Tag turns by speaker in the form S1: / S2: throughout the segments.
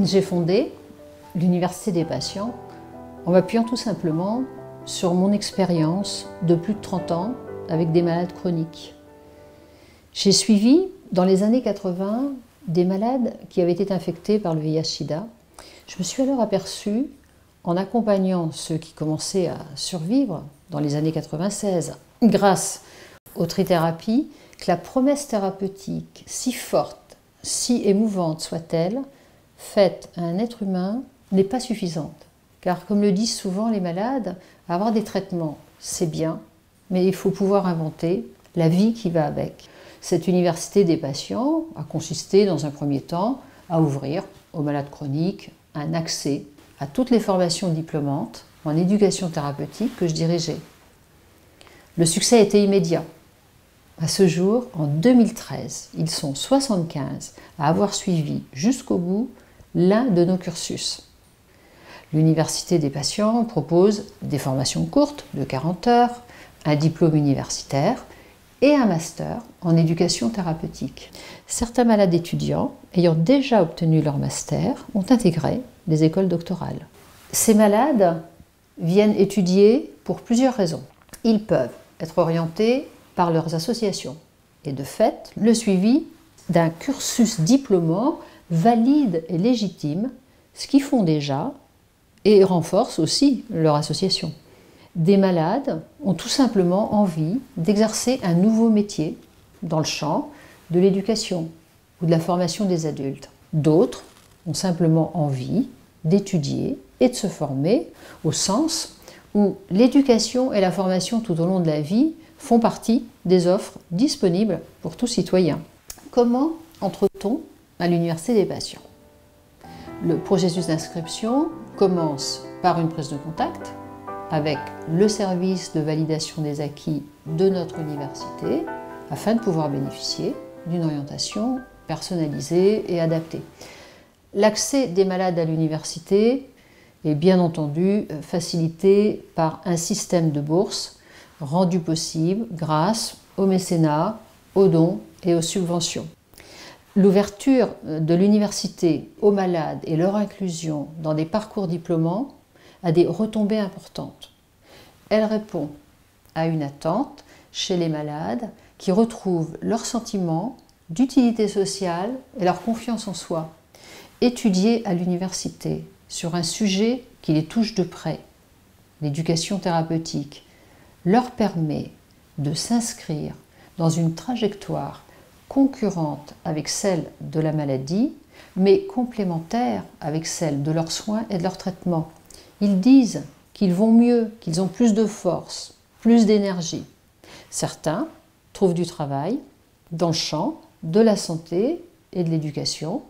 S1: J'ai fondé l'Université des patients en m'appuyant tout simplement sur mon expérience de plus de 30 ans avec des malades chroniques. J'ai suivi, dans les années 80, des malades qui avaient été infectés par le VIH-Sida. Je me suis alors aperçue, en accompagnant ceux qui commençaient à survivre dans les années 96, grâce aux trithérapies, que la promesse thérapeutique, si forte, si émouvante soit-elle, faite à un être humain, n'est pas suffisante. Car comme le disent souvent les malades, avoir des traitements, c'est bien, mais il faut pouvoir inventer la vie qui va avec. Cette université des patients a consisté dans un premier temps à ouvrir aux malades chroniques un accès à toutes les formations diplômantes en éducation thérapeutique que je dirigeais. Le succès a été immédiat. À ce jour, en 2013, ils sont 75 à avoir suivi jusqu'au bout l'un de nos cursus. L'Université des patients propose des formations courtes de 40 heures, un diplôme universitaire et un master en éducation thérapeutique. Certains malades étudiants, ayant déjà obtenu leur master, ont intégré des écoles doctorales. Ces malades viennent étudier pour plusieurs raisons. Ils peuvent être orientés par leurs associations et de fait, le suivi d'un cursus diplômant valide et légitime ce qu'ils font déjà et renforce aussi leur association. Des malades ont tout simplement envie d'exercer un nouveau métier dans le champ de l'éducation ou de la formation des adultes. D'autres ont simplement envie d'étudier et de se former au sens où l'éducation et la formation tout au long de la vie font partie des offres disponibles pour tout citoyen. Comment entre-t-on à l'Université des patients? Le processus d'inscription commence par une prise de contact avec le service de validation des acquis de notre université afin de pouvoir bénéficier d'une orientation personnalisée et adaptée. L'accès des malades à l'université est bien entendu facilité par un système de bourse rendu possible grâce au mécénat, aux dons et aux subventions. L'ouverture de l'université aux malades et leur inclusion dans des parcours diplômants a des retombées importantes. Elle répond à une attente chez les malades qui retrouvent leur sentiment d'utilité sociale et leur confiance en soi. Étudier à l'université sur un sujet qui les touche de près, l'éducation thérapeutique, leur permet de s'inscrire dans une trajectoire concurrente avec celle de la maladie, mais complémentaire avec celle de leurs soins et de leur traitement. Ils disent qu'ils vont mieux, qu'ils ont plus de force, plus d'énergie. Certains trouvent du travail dans le champ de la santé et de l'éducation.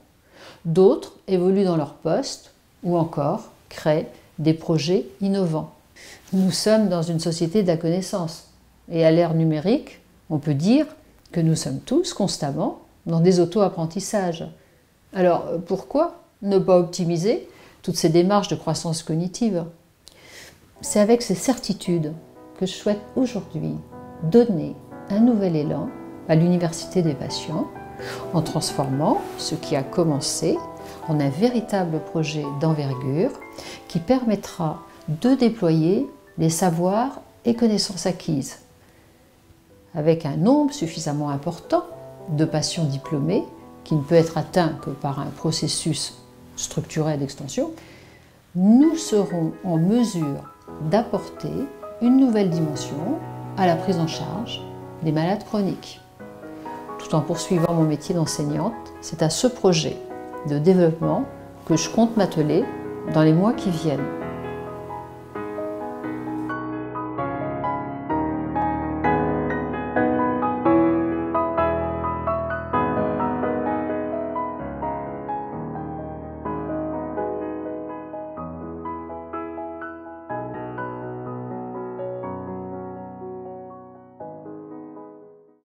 S1: D'autres évoluent dans leur poste ou encore créent des projets innovants. Nous sommes dans une société de la connaissance et à l'ère numérique, on peut dire que nous sommes tous constamment dans des auto-apprentissages. Alors pourquoi ne pas optimiser toutes ces démarches de croissance cognitive? C'est avec ces certitudes que je souhaite aujourd'hui donner un nouvel élan à l'Université des patients en transformant ce qui a commencé en un véritable projet d'envergure qui permettra de déployer les savoirs et connaissances acquises avec un nombre suffisamment important de patients diplômés qui ne peut être atteint que par un processus structuré d'extension, nous serons en mesure d'apporter une nouvelle dimension à la prise en charge des malades chroniques. Tout en poursuivant mon métier d'enseignante, c'est à ce projet de développement que je compte m'atteler dans les mois qui viennent.